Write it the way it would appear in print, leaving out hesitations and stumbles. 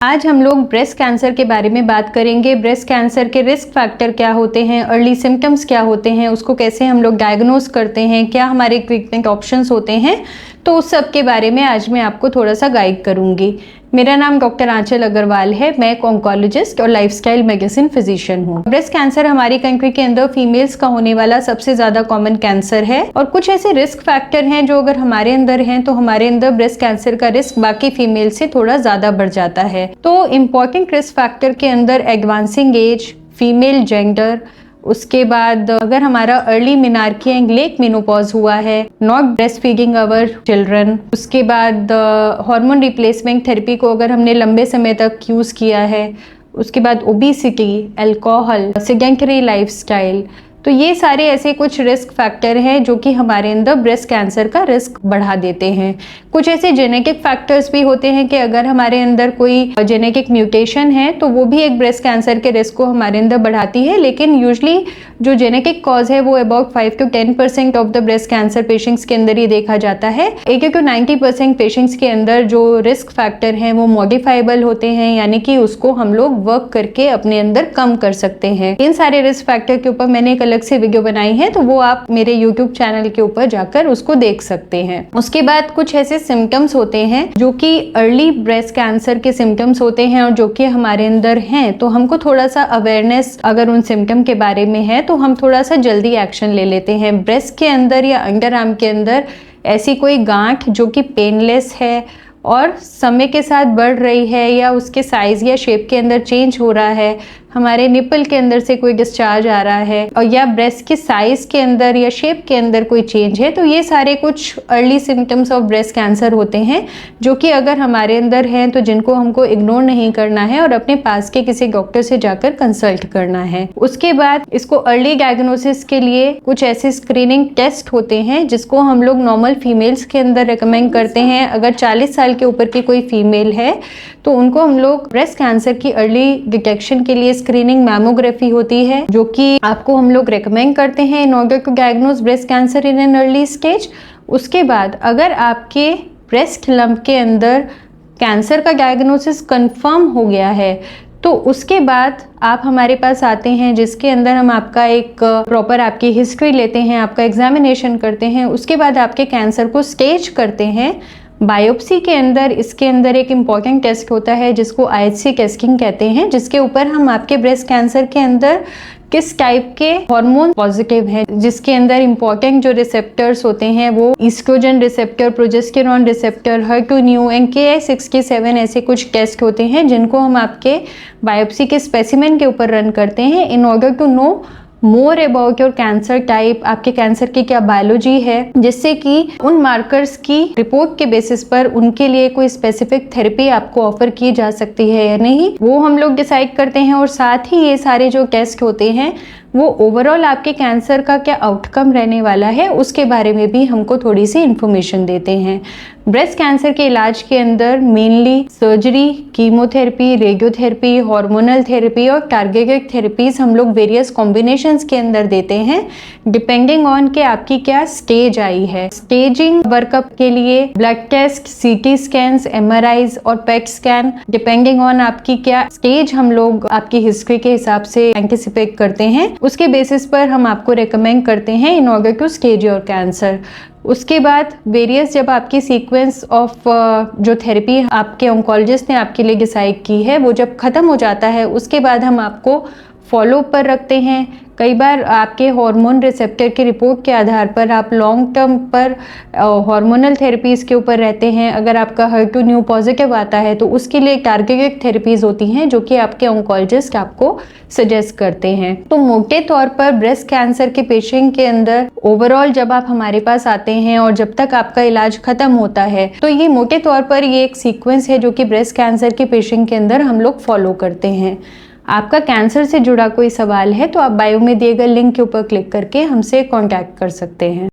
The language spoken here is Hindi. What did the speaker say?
आज हम लोग ब्रेस्ट कैंसर के बारे में बात करेंगे। ब्रेस्ट कैंसर के रिस्क फैक्टर क्या होते हैं, अर्ली सिम्टम्स क्या होते हैं, उसको कैसे हम लोग डायग्नोस करते हैं, क्या हमारे ट्रीटमेंट ऑप्शंस होते हैं, तो उस सब के बारे में आज मैं आपको थोड़ा सा गाइड करूंगी। मेरा नाम डॉक्टर आंचल अग्रवाल है। मैं एक ऑन्कोलॉजिस्ट और लाइफस्टाइल मेडिसिन फिजिशियन हूँ। ब्रेस्ट कैंसर हमारी कंट्री के अंदर फीमेल्स का होने वाला सबसे ज्यादा कॉमन कैंसर है और कुछ ऐसे रिस्क फैक्टर हैं जो अगर हमारे अंदर हैं तो हमारे अंदर ब्रेस्ट कैंसर का रिस्क बाकी फीमेल से थोड़ा ज्यादा बढ़ जाता है। तो इम्पॉर्टेंट रिस्क फैक्टर के अंदर एडवांसिंग एज, फीमेल जेंडर, उसके बाद अगर हमारा early menarche and let menopause हुआ है, not breast feeding our children, उसके बाद हार्मोन रिप्लेसमेंट थेरेपी को अगर हमने लंबे समय तक यूज़ किया है, उसके बाद ओबेसिटी, अल्कोहल, सेडेंटरी लाइफस्टाइल, तो ये सारे ऐसे कुछ रिस्क फैक्टर हैं जो कि हमारे अंदर ब्रेस्ट कैंसर का रिस्क बढ़ा देते हैं। कुछ ऐसे जेनेटिक फैक्टर्स भी होते हैं कि अगर हमारे अंदर कोई जेनेटिक म्यूटेशन है तो वो भी एक ब्रेस्ट कैंसर के रिस्क को हमारे अंदर बढ़ाती है, लेकिन यूजली जो जेनेटिक कॉज है वो about 5 to 10% of the breast cancer patients के अंदर ही देखा जाता है। 80 to 90% पेशेंट्स के अंदर जो रिस्क फैक्टर हैं वो मॉडिफाइबल होते हैं, यानी कि उसको हम लोग वर्क करके अपने अंदर कम कर सकते हैं। इन सारे रिस्क फैक्टर के ऊपर मैंने एक अलग से वीडियो बनाई है, तो वो आप मेरे YouTube चैनल के ऊपर जाकर उसको देख सकते हैं। उसके बाद कुछ ऐसे सिम्टम्स होते हैं जो कि अर्ली ब्रेस्ट कैंसर के सिम्टम्स होते हैं और जो कि हमारे अंदर हैं, तो हमको थोड़ा सा अवेयरनेस अगर उन सिम्टम के बारे में है तो हम थोड़ा सा जल्दी एक्शन ले लेते हैं। ब्रेस्ट के अंदर या अंडर आर्म के अंदर ऐसी कोई गांठ जो कि पेनलेस है और समय के साथ बढ़ रही है या उसके साइज या शेप के अंदर चेंज हो रहा है, हमारे निपल के अंदर से कोई डिस्चार्ज आ रहा है और या ब्रेस्ट के साइज के अंदर या शेप के अंदर कोई चेंज है, तो ये सारे कुछ early symptoms of breast cancer होते हैं जो कि अगर हमारे अंदर हैं तो जिनको हमको इग्नोर नहीं करना है और अपने पास के किसी डॉक्टर से जाकर कंसल्ट करना है। उसके बाद इसको अर्ली डायग्नोसिस के लिए कुछ ऐसे स्क्रीनिंग टेस्ट होते हैं जिसको हम लोग नॉर्मल फीमेल्स के अंदर रिकमेंड करते हैं। अगर 40 साल के ऊपर की कोई फीमेल है तो उनको हम लोग ब्रेस्ट कैंसर की अर्ली डिटेक्शन के लिए स्क्रीनिंग मैमोग्राफी होती है जो कि आपको हम लोग रेकमेंड करते हैं in order to diagnose breast cancer in an early stage. उसके बाद अगर आपके ब्रेस्ट लंप के अंदर कैंसर का डायग्नोसिस कंफर्म हो गया है तो उसके बाद आप हमारे पास आते हैं, जिसके अंदर हम आपका एक प्रॉपर आपकी हिस्ट्री लेते हैं, आपका एग्जामिनेशन करते हैं। उसके बाद आपके कैंसर को स्टेज करते हैं। बायोप्सी के अंदर इसके अंदर एक इम्पॉर्टेंट टेस्ट होता है जिसको IHC टेस्टिंग कहते हैं, जिसके ऊपर हम आपके ब्रेस्ट कैंसर के अंदर किस टाइप के हार्मोन पॉजिटिव हैं, जिसके अंदर इम्पॉर्टेंट जो रिसेप्टर्स होते हैं वो estrogen receptor, progesterone receptor, HER2 neu and Ki-67 ऐसे कुछ टेस्ट होते हैं जिनको हम आपके बायोप्सी के स्पेसिमेन के ऊपर रन करते हैं in order to know more about your cancer type, आपके कैंसर की क्या बायोलॉजी है, जिससे कि उन मार्कर्स की रिपोर्ट के बेसिस पर उनके लिए कोई स्पेसिफिक थेरेपी आपको ऑफर की जा सकती है या नहीं, वो हम लोग डिसाइड करते हैं। और साथ ही ये सारे जो टेस्ट होते हैं वो ओवरऑल आपके कैंसर का क्या आउटकम रहने वाला है उसके बारे में भी हमको थोड़ी सी इंफॉर्मेशन देते हैं। ब्रेस्ट कैंसर के इलाज के अंदर mainly surgery, chemotherapy, radiotherapy, hormonal therapy और टारगेटेड थेरेपीज हम लोग वेरियस कॉम्बिनेशंस के अंदर देते हैं डिपेंडिंग ऑन के आपकी क्या स्टेज आई है। स्टेजिंग वर्कअप के लिए blood test, CT scans, MRIs और पेट स्कैन डिपेंडिंग ऑन आपकी क्या स्टेज हम लोग आपकी हिस्ट्री के हिसाब से एंटिसिपेट करते हैं, उसके बेसिस पर हम आपको रेकमेंड करते हैं in order to stage your cancer. उसके बाद वेरियस जब आपकी सीक्वेंस ऑफ जो थेरेपी आपके ऑन्कोलॉजिस्ट ने आपके लिए डिसाइड की है वो जब ख़त्म हो जाता है उसके बाद हम आपको फॉलो पर रखते हैं। कई बार आपके हार्मोन रिसेप्टर की रिपोर्ट के आधार पर आप लॉन्ग टर्म पर हार्मोनल थेरेपीज़ के ऊपर रहते हैं। अगर आपका HER2 न्यू पॉजिटिव आता है तो उसके लिए टारगेटेड थेरेपीज़ होती हैं जो कि आपके ऑन्कोलॉजिस्ट आपको सजेस्ट करते हैं। तो मोटे तौर पर ब्रेस्ट कैंसर के पेशेंट के अंदर ओवरऑल जब आप हमारे पास आते हैं और जब तक आपका इलाज खत्म होता है तो ये मोटे तौर पर ये एक सीक्वेंस है जो कि ब्रेस्ट कैंसर के पेशेंट के अंदर हम लोग फॉलो करते हैं। आपका कैंसर से जुड़ा कोई सवाल है तो आप बायो में दिए गए लिंक के ऊपर क्लिक करके हमसे कांटेक्ट कर सकते हैं।